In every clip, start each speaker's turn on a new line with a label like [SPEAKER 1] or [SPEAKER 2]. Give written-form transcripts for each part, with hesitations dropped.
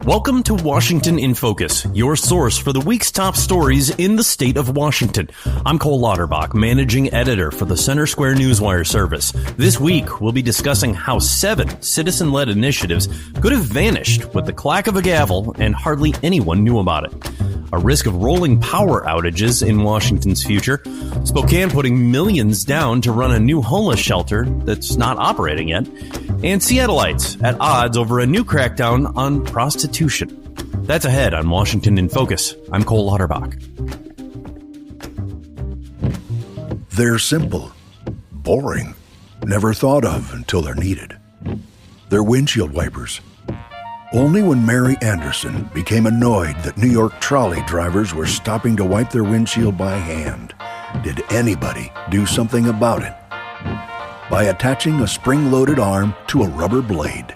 [SPEAKER 1] Welcome to Washington in Focus, your source for the week's top stories in the state of Washington. I'm Cole Lauterbach, managing editor for the Center Square Newswire service. This week, we'll be discussing how 7 citizen-led initiatives could have vanished with the clack of a gavel and hardly anyone knew about it. A risk of rolling power outages in Washington's future. Spokane putting millions down to run a new homeless shelter that's not operating yet. And Seattleites at odds over a new crackdown on prostitution. That's ahead on Washington in Focus. I'm Cole Lauterbach.
[SPEAKER 2] They're simple, boring, never thought of until they're needed. They're windshield wipers. Only when Mary Anderson became annoyed that New York trolley drivers were stopping to wipe their windshield by hand did anybody do something about it. By attaching a spring-loaded arm to a rubber blade,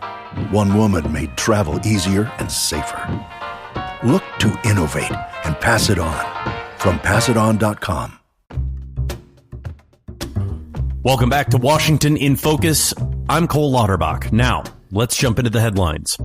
[SPEAKER 2] one woman made travel easier and safer. Look to innovate and pass it on. From passiton.com.
[SPEAKER 1] Welcome back to Washington in Focus. I'm Cole Lauterbach. Now, let's jump into the headlines.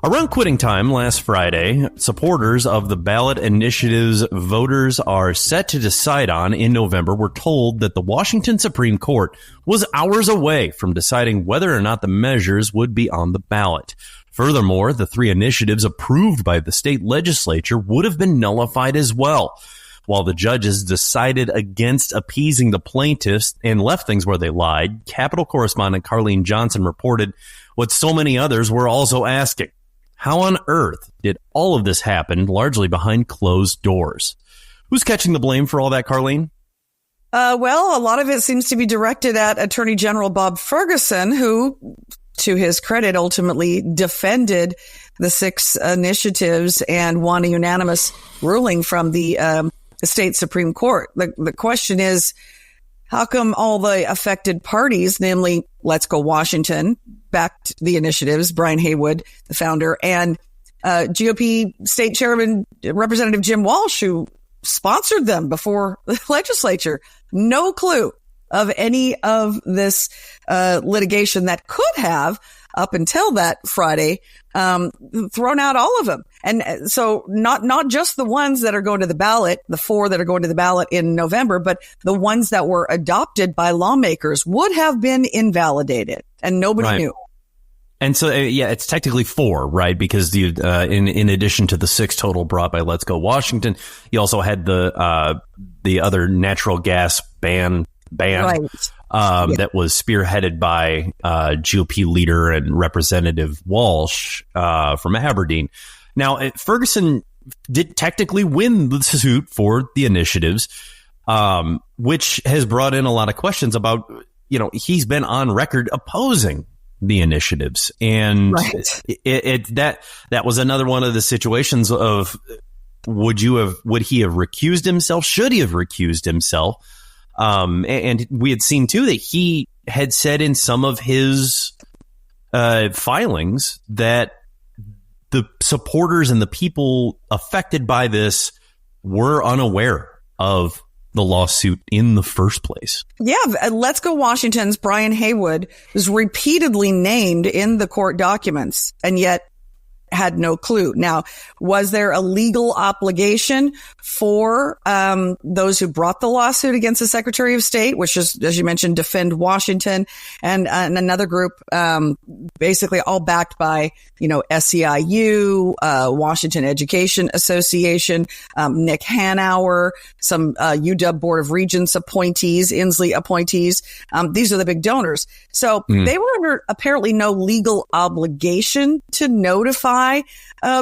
[SPEAKER 1] Around quitting time last Friday, supporters of the ballot initiatives voters are set to decide on in November were told that the Washington Supreme Court was hours away from deciding whether or not the measures would be on the ballot. Furthermore, the 3 initiatives approved by the state legislature would have been nullified as well. While the judges decided against appeasing the plaintiffs and left things where they lied, Capitol correspondent Carlene Johnson reported what so many others were also asking. How on earth did all of this happen largely behind closed doors? Who's catching the blame for all that, Carlene?
[SPEAKER 3] Well, a lot of it seems to be directed at Attorney General Bob Ferguson, who, to his credit, ultimately defended the 6 initiatives and won a unanimous ruling from the state Supreme Court. The question is, how come all the affected parties, namely Let's Go Washington, backed the initiatives, Brian Heywood, the founder, and GOP State Chairman Representative Jim Walsh, who sponsored them before the legislature, no clue of any of this litigation that could have, up until that Friday, thrown out all of them. And so not just the ones that are going to the ballot, the 4 that are going to the ballot in November, but the ones that were adopted by lawmakers would have been invalidated, and nobody knew.
[SPEAKER 1] And so, it's technically 4, right? Because in addition to the 6 total brought by Let's Go Washington, you also had the other natural gas ban. Right. That was spearheaded by GOP leader and Representative Walsh from Aberdeen. Now, Ferguson did technically win the suit for the initiatives, which has brought in a lot of questions about, he's been on record opposing the initiatives. And that was another one of the situations of would he have recused himself? Should he have recused himself? And we had seen, too, that he had said in some of his filings that the supporters and the people affected by this were unaware of the lawsuit in the first place. Yeah,
[SPEAKER 3] Let's Go Washington's Brian Heywood was repeatedly named in the court documents, and yet had no clue. Now, was there a legal obligation for those who brought the lawsuit against the Secretary of State, which is, as you mentioned, Defend Washington, and another group basically all backed by, SEIU, Washington Education Association, Nick Hanauer, some UW Board of Regents appointees, Inslee appointees. These are the big donors. So they were under apparently no legal obligation to notify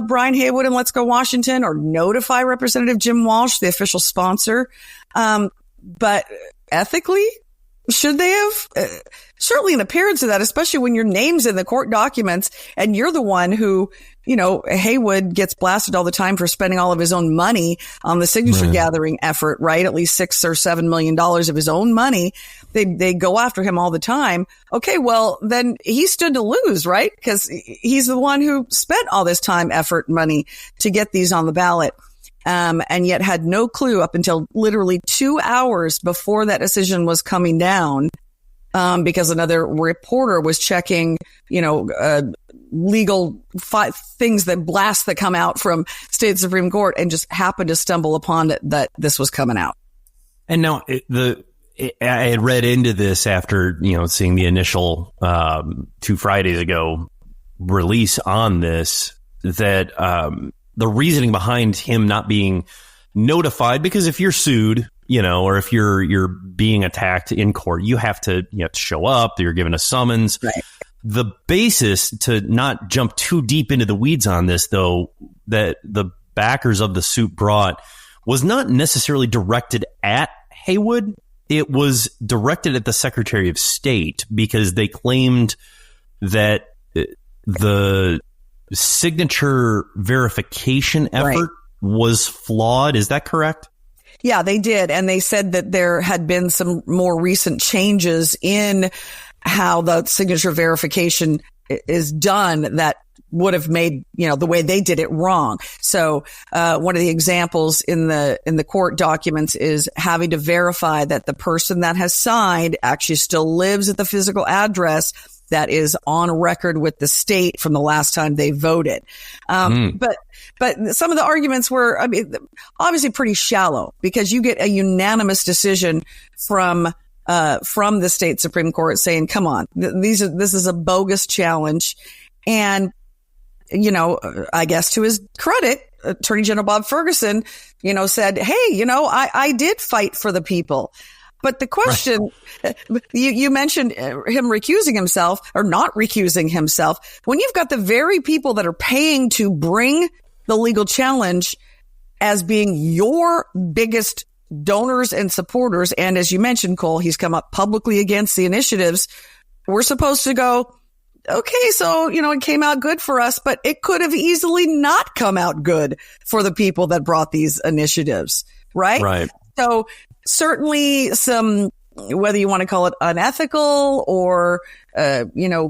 [SPEAKER 3] Brian Heywood and Let's Go Washington, or notify Representative Jim Walsh, the official sponsor. But ethically, should they have? Certainly an appearance of that, especially when your name's in the court documents and you're the one who, Heywood gets blasted all the time for spending all of his own money on the signature gathering effort, right? At least $6 or $7 million of his own money. They go after him all the time. Okay, well, then he stood to lose, right? Because he's the one who spent all this time, effort, money to get these on the ballot. And yet had no clue up until literally 2 hours before that decision was coming down, because another reporter was checking, legal things that blasts that come out from state Supreme Court, and just happened to stumble upon it that this was coming out.
[SPEAKER 1] And now I had read into this after, seeing the initial 2 Fridays ago release on this, that the reasoning behind him not being notified, because if you're sued, or if you're being attacked in court, you have to show up, you're given a summons.
[SPEAKER 3] Right.
[SPEAKER 1] The basis to not jump too deep into the weeds on this, though, that the backers of the suit brought was not necessarily directed at Heywood. It was directed at the Secretary of State, because they claimed that the signature verification effort was flawed. Is that correct?
[SPEAKER 3] Yeah, they did. And they said that there had been some more recent changes in how the signature verification is done that would have made, the way they did it wrong. So, one of the examples in the court documents is having to verify that the person that has signed actually still lives at the physical address that is on record with the state from the last time they voted. But some of the arguments were, obviously pretty shallow, because you get a unanimous decision from the state Supreme Court saying, come on, this is a bogus challenge. And, I guess to his credit, Attorney General Bob Ferguson, said, hey, I did fight for the people. But the question, you mentioned him recusing himself or not recusing himself. When you've got the very people that are paying to bring the legal challenge as being your biggest donors and supporters, and as you mentioned, Cole, he's come up publicly against the initiatives, we're supposed to go, okay, so, it came out good for us, but it could have easily not come out good for the people that brought these initiatives, right? Right. So certainly some, whether you want to call it unethical or,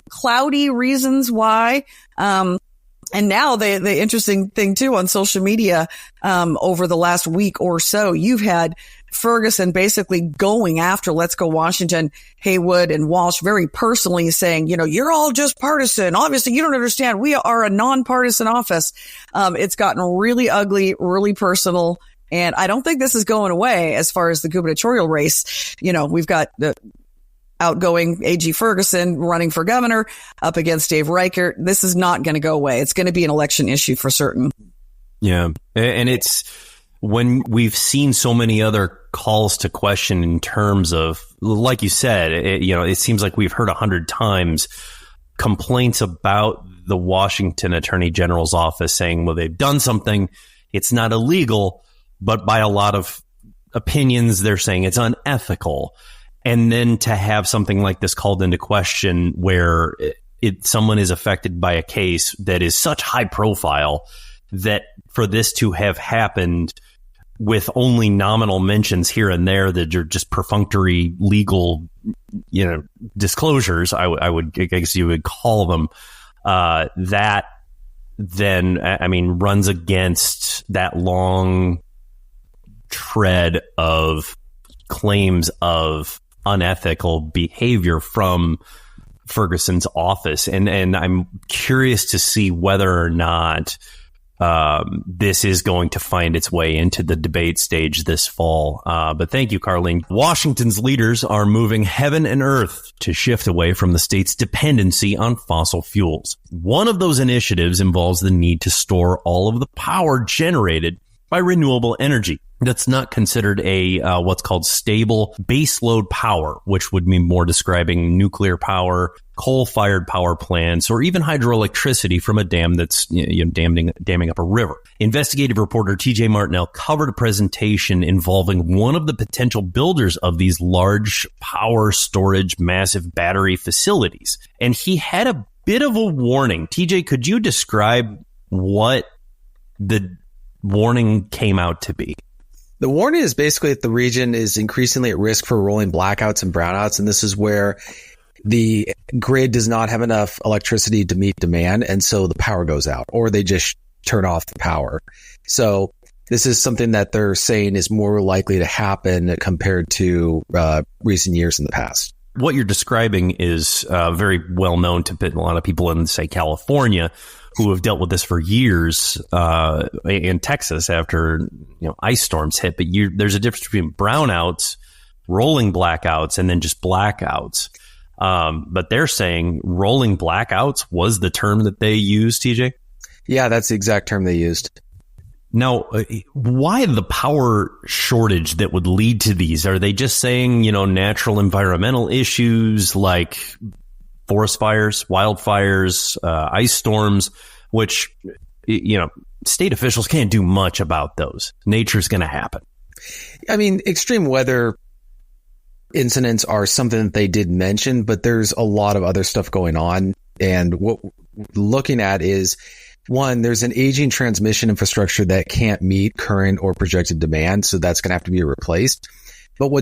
[SPEAKER 3] cloudy reasons why. And now the interesting thing too on social media, over the last week or so, you've had Ferguson basically going after Let's Go Washington, Heywood and Walsh very personally, saying, you're all just partisan. Obviously, you don't understand. We are a nonpartisan office. It's gotten really ugly, really personal. And I don't think this is going away as far as the gubernatorial race. We've got the outgoing AG Ferguson running for governor up against Dave Reichert. This is not going to go away. It's going to be an election issue for certain. Yeah.
[SPEAKER 1] And it's when we've seen so many other calls to question in terms of, like you said, it seems like we've heard 100 times complaints about the Washington Attorney General's office saying, well, they've done something. It's not illegal. But by a lot of opinions, they're saying it's unethical. And then to have something like this called into question where someone is affected by a case that is such high profile, that for this to have happened with only nominal mentions here and there that are just perfunctory legal, disclosures, I guess you would call them, that then, runs against that long tread of claims of unethical behavior from Ferguson's office. And I'm curious to see whether or not this is going to find its way into the debate stage this fall. But thank you, Carlene. Washington's leaders are moving heaven and earth to shift away from the state's dependency on fossil fuels. One of those initiatives involves the need to store all of the power generated by renewable energy. That's not considered a what's called stable baseload power, which would mean more describing nuclear power, coal-fired power plants, or even hydroelectricity from a dam that's damming up a river. Investigative reporter TJ Martinell covered a presentation involving one of the potential builders of these large power storage, massive battery facilities. And he had a bit of a warning. TJ, could you describe what the warning came out to be?
[SPEAKER 4] The warning is basically that the region is increasingly at risk for rolling blackouts and brownouts, and this is where the grid does not have enough electricity to meet demand, and so the power goes out, or they just turn off the power. So this is something that they're saying is more likely to happen compared to recent years in the past.
[SPEAKER 1] what you're describing is very well known to a lot of people in, say, California, who have dealt with this for years, in Texas after ice storms hit. But there's a difference between brownouts, rolling blackouts, and then just blackouts. But they're saying rolling blackouts was the term that they used, TJ?
[SPEAKER 4] Yeah, that's the exact term they used.
[SPEAKER 1] Now, why the power shortage that would lead to these? Are they just saying, natural environmental issues like forest fires, wildfires, ice storms, which, state officials can't do much about those. Nature's going to happen.
[SPEAKER 4] I mean, extreme weather incidents are something that they did mention, but there's a lot of other stuff going on. And what we're looking at is, one, there's an aging transmission infrastructure that can't meet current or projected demand, so that's going to have to be replaced. But we're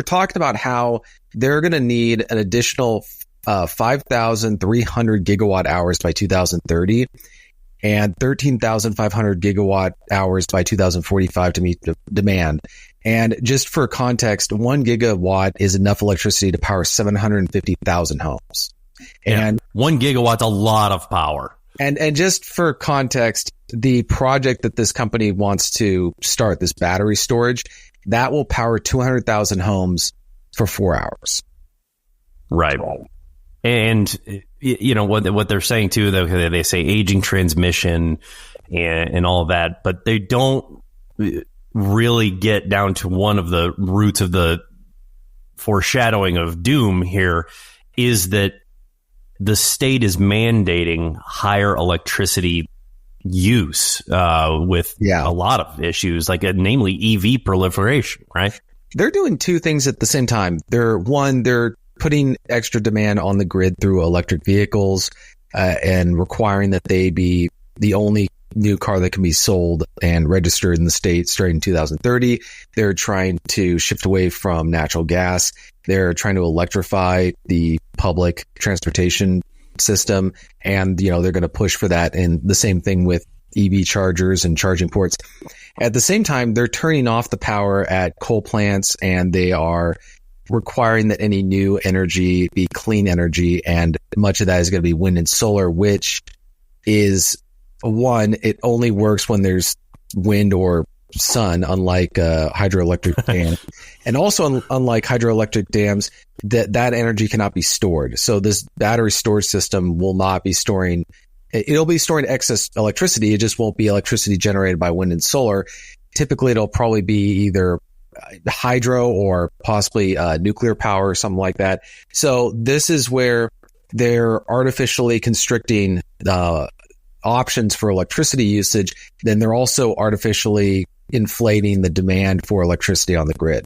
[SPEAKER 4] talking about how they're going to need an additional 5,300 gigawatt hours by 2030 and 13,500 gigawatt hours by 2045 to meet the demand. And just for context, 1 gigawatt is enough electricity to power 750,000 homes. And
[SPEAKER 1] 1 gigawatt's a lot of power.
[SPEAKER 4] And just for context, the project that this company wants to start, this battery storage, that will power 200,000 homes for 4 hours.
[SPEAKER 1] Right. And, what they're saying too, they say aging transmission and all of that, but they don't really get down to one of the roots of the foreshadowing of doom here, is that the state is mandating higher electricity use with a lot of issues, like namely EV proliferation, right?
[SPEAKER 4] They're doing two things at the same time. They're putting extra demand on the grid through electric vehicles and requiring that they be the only new car that can be sold and registered in the state starting in 2030. They're trying to shift away from natural gas. They're trying to electrify the public transportation system. And, they're going to push for that. And the same thing with EV chargers and charging ports. At the same time, they're turning off the power at coal plants, and they are requiring that any new energy be clean energy. And much of that is going to be wind and solar, which is it only works when there's wind or sun, unlike hydroelectric dam. And also, unlike hydroelectric dams, that energy cannot be stored. So this battery storage system will not be storing. It'll be storing excess electricity. It just won't be electricity generated by wind and solar. Typically, it'll probably be either hydro or possibly nuclear power or something like that. So this is where they're artificially constricting options for electricity usage. Then they're also artificially inflating the demand for electricity on the grid.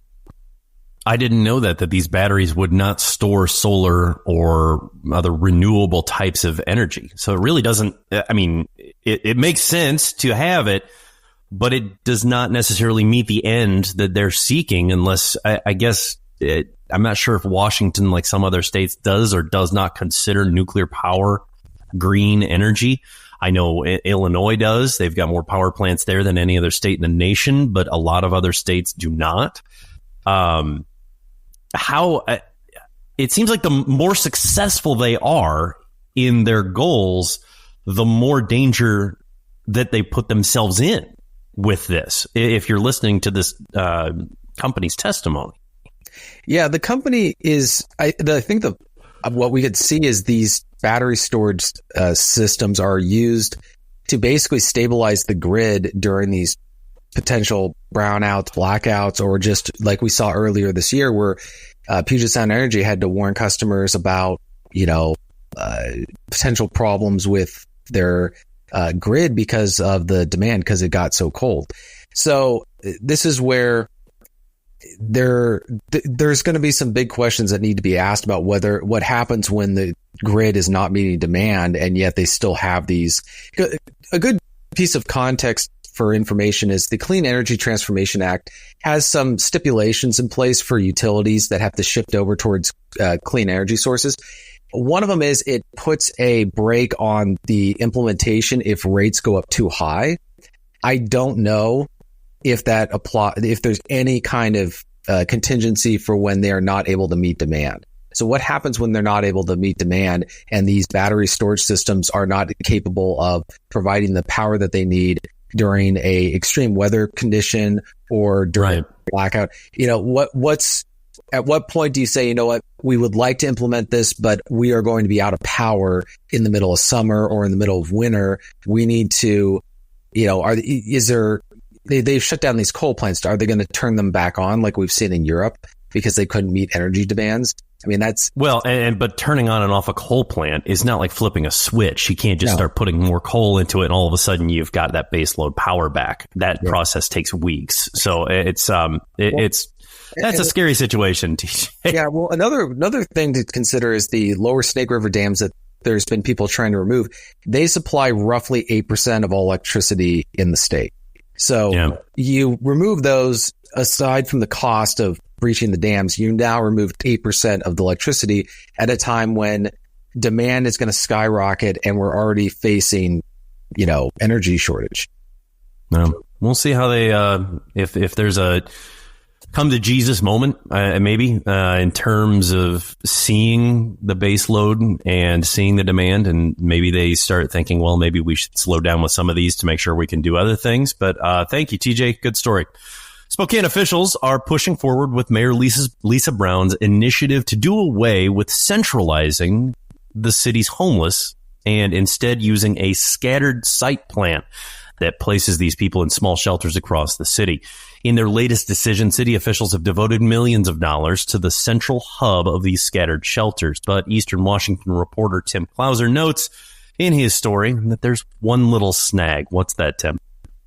[SPEAKER 1] I didn't know that these batteries would not store solar or other renewable types of energy. So it really doesn't, it makes sense to have it, but it does not necessarily meet the end that they're seeking unless, I'm not sure if Washington, like some other states, does or does not consider nuclear power green energy. I know Illinois does. They've got more power plants there than any other state in the nation, but a lot of other states do not. It seems like the more successful they are in their goals, the more danger that they put themselves in with this. If you're listening to this company's testimony.
[SPEAKER 4] Yeah, the company is, I think what we could see is these battery storage systems are used to basically stabilize the grid during these potential brownouts, blackouts, or just like we saw earlier this year where Puget Sound Energy had to warn customers about, potential problems with their grid because of the demand, because it got so cold. So this is where there's going to be some big questions that need to be asked about what happens when the grid is not meeting demand, and yet they still have these. A good piece of context for information is the Clean Energy Transformation Act has some stipulations in place for utilities that have to shift over towards clean energy sources. One of them is it puts a brake on the implementation if rates go up too high. I don't know if that if there's any kind of contingency for when they are not able to meet demand. So what happens when they're not able to meet demand and these battery storage systems are not capable of providing the power that they need during a extreme weather condition or during a blackout? At what point do you say, you know what, we would like to implement this, but we are going to be out of power in the middle of summer or in the middle of winter? We need to, they've shut down these coal plants. Are they going to turn them back on like we've seen in Europe because they couldn't meet energy demands? I mean, that's
[SPEAKER 1] but turning on and off a coal plant is not like flipping a switch. You can't just start putting more coal into it and all of a sudden you've got that baseload power back. That process takes weeks. So that's a scary situation, TJ.
[SPEAKER 4] Yeah. Well, another thing to consider is the lower Snake River dams that there's been people trying to remove. They supply roughly 8% of all electricity in the state. So you remove those, aside from the cost of breaching the dams, you now removed 8% of the electricity at a time when demand is going to skyrocket and we're already facing, energy shortage.
[SPEAKER 1] No, we'll see how they, if there's a come to Jesus moment, maybe, in terms of seeing the base load and seeing the demand. And maybe they start thinking, well, maybe we should slow down with some of these to make sure we can do other things. But thank you, TJ. Good story. Spokane officials are pushing forward with Mayor Lisa Brown's initiative to do away with centralizing the city's homeless and instead using a scattered site plan that places these people in small shelters across the city. In their latest decision, city officials have devoted millions of dollars to the central hub of these scattered shelters. But Eastern Washington reporter Tim Klauser notes in his story that there's one little snag. What's that, Tim?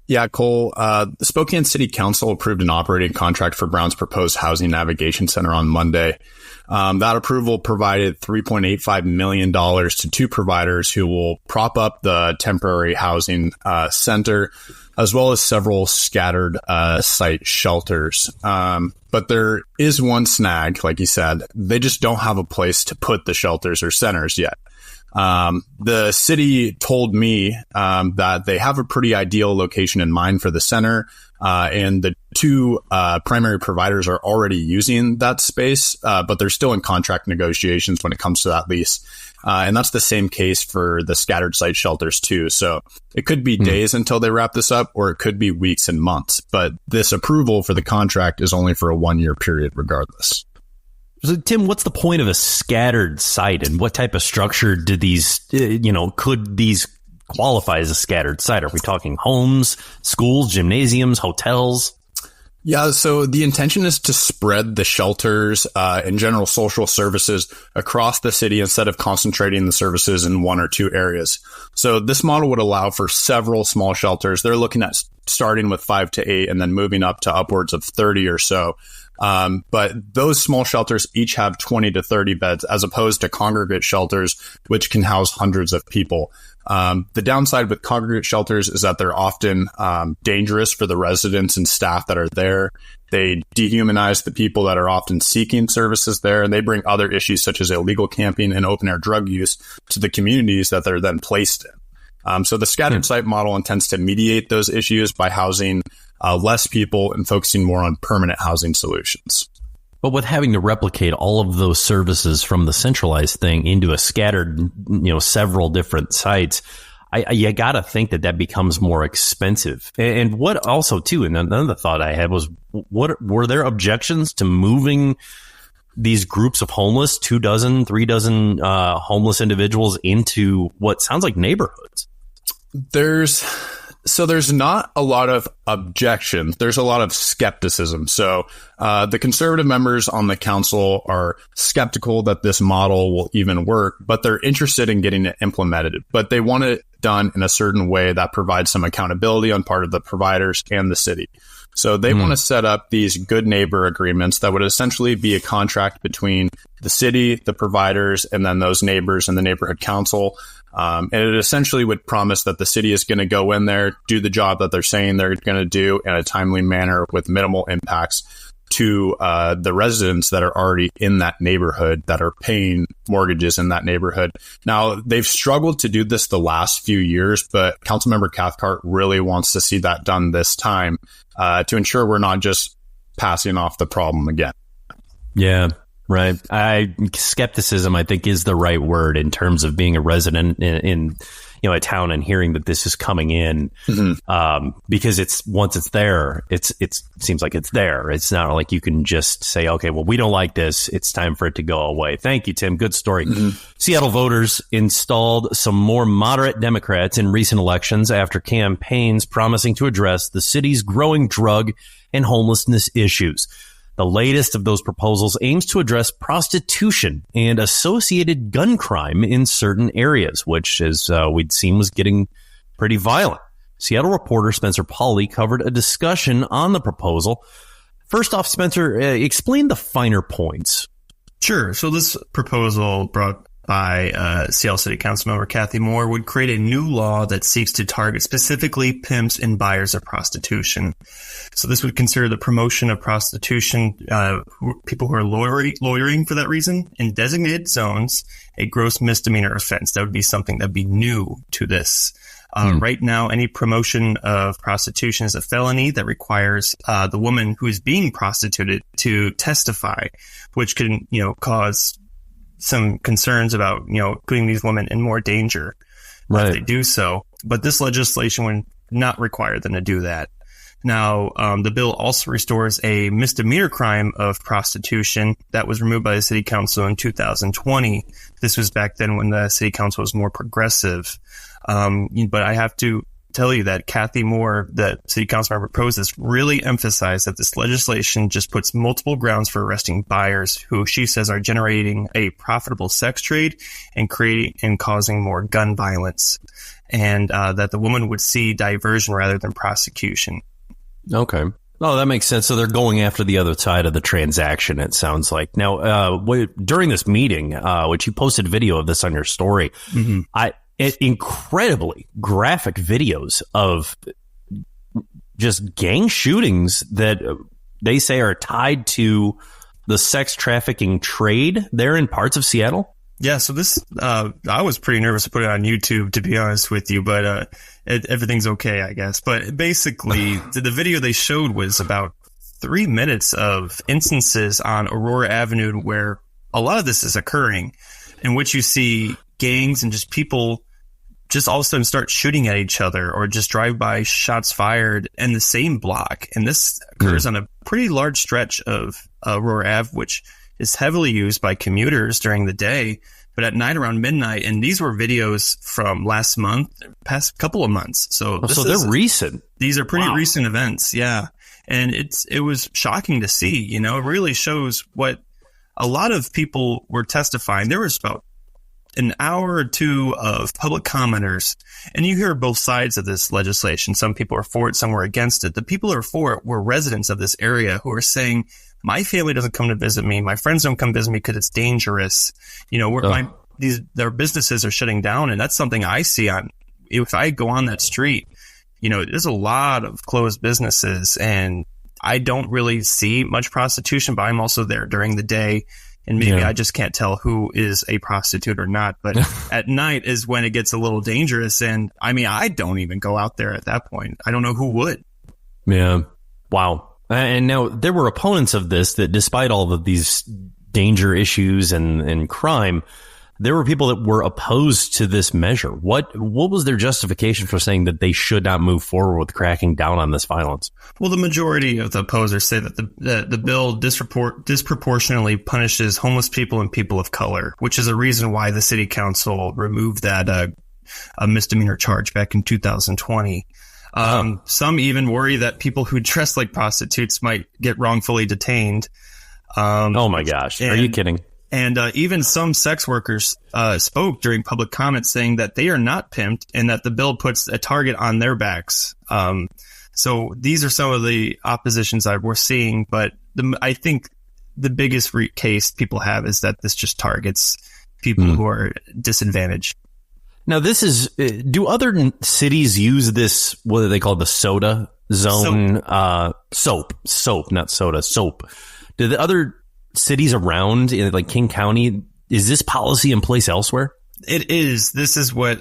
[SPEAKER 5] Yeah, Cole, the Spokane City Council approved an operating contract for Brown's proposed housing navigation center on Monday. That approval provided $3.85 million to two providers who will prop up the temporary housing center, as well as several scattered site shelters. But there is one snag, like you said. They just don't have a place to put the shelters or centers yet. The city told me that they have a pretty ideal location in mind for the center, and the two primary providers are already using that space, but they're still in contract negotiations when it comes to that lease. And that's the same case for the scattered site shelters too. So it could be days until they wrap this up, or it could be weeks and months. But this approval for the contract is only for a 1-year period regardless.
[SPEAKER 1] So, Tim, what's the point of a scattered site, and what type of structure did these, could these qualify as a scattered site? Are we talking homes, schools, gymnasiums, hotels?
[SPEAKER 5] Yeah, so the intention is to spread the shelters and general social services across the city instead of concentrating the services in one or two areas. So this model would allow for several small shelters. They're looking at starting with 5 to 8 and then moving up to upwards of 30 or so. But those small shelters each have 20 to 30 beds, as opposed to congregate shelters, which can house hundreds of people. The downside with congregate shelters is that they're often dangerous for the residents and staff that are there. They dehumanize the people that are often seeking services there, and they bring other issues such as illegal camping and open-air drug use to the communities that they're then placed in. So the scattered site model intends to mediate those issues by housing less people and focusing more on permanent housing solutions.
[SPEAKER 1] But with having to replicate all of those services from the centralized thing into a scattered, several different sites, you got to think that becomes more expensive. And what also, too, and another thought I had was, what were there objections to moving these groups of homeless, 2 dozen, 3 dozen homeless individuals into what sounds like neighborhoods? There's not a lot of objections. There's a lot of skepticism. So the conservative members on the council are skeptical that this model will even work, but they're interested in getting it implemented. But they want it done in a certain way that provides some accountability on part of the providers and the city. So they want to set up these good neighbor agreements that would essentially be a contract between the city, the providers, and then those neighbors and the neighborhood council. And it essentially would promise that the city is going to go in there, do the job that they're saying they're going to do in a timely manner with minimal impacts to the residents that are already in that neighborhood, that are paying mortgages in that neighborhood. Now, they've struggled to do this the last few years, but Councilmember Cathcart really wants to see that done this time to ensure we're not just
[SPEAKER 5] passing off the problem again.
[SPEAKER 1] Yeah, right. Skepticism, I think, is the right word in terms of being a resident in a town and hearing that this is coming in, because once it's there, it seems like it's there. It's not like you can just say, okay, well, we don't like this. It's time for it to go away. Thank you, Tim. Good story. Seattle voters installed some more moderate Democrats in recent elections after campaigns promising to address the city's growing drug and homelessness issues. The latest of those proposals aims to address prostitution and associated gun crime in certain areas, which, as we'd seen, was getting pretty violent. Seattle reporter Spencer Pauly covered a discussion on the proposal. First off, Spencer, explain the finer points.
[SPEAKER 6] Sure. So this proposal brought by Seattle City Councilmember Kathy Moore would create a new law that seeks to target specifically pimps and buyers of prostitution. So this would consider the promotion of prostitution, people who are lawyering for that reason, in designated zones, a gross misdemeanor offense. That would be something that would be new to this. Right now, any promotion of prostitution is a felony that requires the woman who is being prostituted to testify, which can, cause some concerns about, putting these women in more danger if they do so. But this legislation would not require them to do that. Now, the bill also restores a misdemeanor crime of prostitution that was removed by the city council in 2020. This was back then when the city council was more progressive. But I have to tell you that Kathy Moore, the city council member proposed this, really emphasized that this legislation just puts multiple grounds for arresting buyers who she says are generating a profitable sex trade and causing more gun violence, and that the woman would see diversion rather than prosecution.
[SPEAKER 1] Okay. Oh, that makes sense. So they're going after the other side of the transaction, it sounds like. Now, during this meeting, which you posted a video of this on your story, incredibly graphic videos of just gang shootings that they say are tied to the sex trafficking trade there in parts of Seattle.
[SPEAKER 6] Yeah, so this, I was pretty nervous to put it on YouTube, to be honest with you, but everything's okay, I guess. But basically, the video they showed was about 3 minutes of instances on Aurora Avenue where a lot of this is occurring, in which you see gangs and just people just all of a sudden start shooting at each other, or just drive-by shots fired in the same block. And this occurs on a pretty large stretch of Aurora Ave, which is heavily used by commuters during the day, but at night around midnight. And these were videos from last month, past couple of months. So
[SPEAKER 1] they're recent.
[SPEAKER 6] These are pretty recent events. Yeah. And it was shocking to see, it really shows what a lot of people were testifying. There was about an hour or two of public commenters, and you hear both sides of this legislation. Some people are for it, some were against it. The people who are for it were residents of this area who are saying, my family doesn't come to visit me. My friends don't come visit me because it's dangerous. Their businesses are shutting down. And that's something I see if I go on that street, there's a lot of closed businesses, and I don't really see much prostitution, but I'm also there during the day. And maybe I just can't tell who is a prostitute or not. But at night is when it gets a little dangerous. And I don't even go out there at that point. I don't know who would.
[SPEAKER 1] Yeah. Wow. And now there were opponents of this that, despite all of these danger issues and crime, there were people that were opposed to this measure. What was their justification for saying that they should not move forward with cracking down on this violence? Well,
[SPEAKER 6] the majority of the opposers say that the bill disproportionately punishes homeless people and people of color, which is a reason why the city council removed that a misdemeanor charge back in 2020. Some even worry that people who dress like prostitutes might get wrongfully detained.
[SPEAKER 1] Oh my gosh. Are you kidding?
[SPEAKER 6] And even some sex workers spoke during public comments saying that they are not pimped and that the bill puts a target on their backs. So these are some of the oppositions that we're seeing. But I think the biggest case people have is that this just targets people who are disadvantaged.
[SPEAKER 1] Now, this is, do other cities use this, what do they call the soda zone? Soap, not soda, soap. Do the other cities around, like King County, is this policy in place elsewhere?
[SPEAKER 6] It is. This is what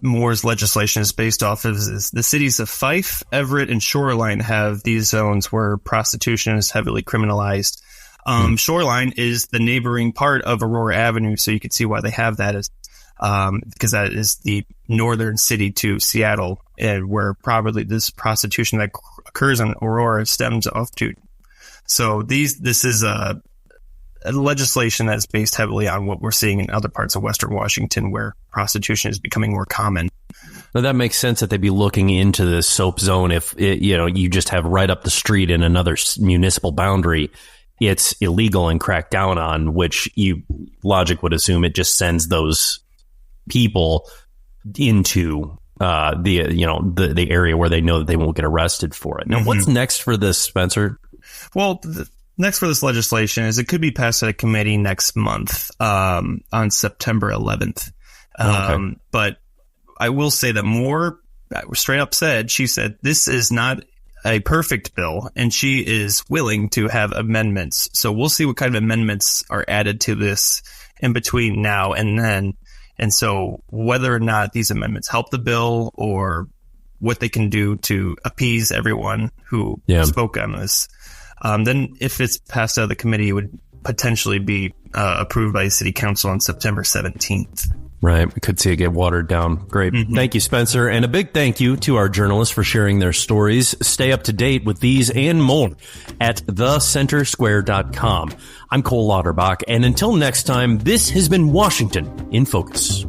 [SPEAKER 6] Moore's legislation is based off of. Is the cities of Fife, Everett, and Shoreline have these zones where prostitution is heavily criminalized. Shoreline is the neighboring part of Aurora Avenue, so you can see why they have that as because that is the northern city to Seattle, and where probably this prostitution that occurs in Aurora stems off to. So this is a legislation that's based heavily on what we're seeing in other parts of Western Washington, where prostitution is becoming more common.
[SPEAKER 1] Now, that makes sense that they'd be looking into the soap zone if you just have right up the street in another municipal boundary. It's illegal and cracked down on, which logic would assume it just sends those people into the area where they know that they won't get arrested for it. Now, what's next for this, Spencer?
[SPEAKER 6] Well, next for this legislation is it could be passed at a committee next month on September 11th.
[SPEAKER 1] Okay.
[SPEAKER 6] But I will say that Moore straight up she said, this is not a perfect bill, and she is willing to have amendments. So we'll see what kind of amendments are added to this in between now and then. And so whether or not these amendments help the bill or what they can do to appease everyone who spoke on this, then if it's passed out of the committee, it would potentially be approved by the city council on September 17th.
[SPEAKER 1] Right. We could see it get watered down. Great. Thank you, Spencer. And a big thank you to our journalists for sharing their stories. Stay up to date with these and more at thecentersquare.com. I'm Cole Lauterbach. And until next time, this has been Washington in Focus.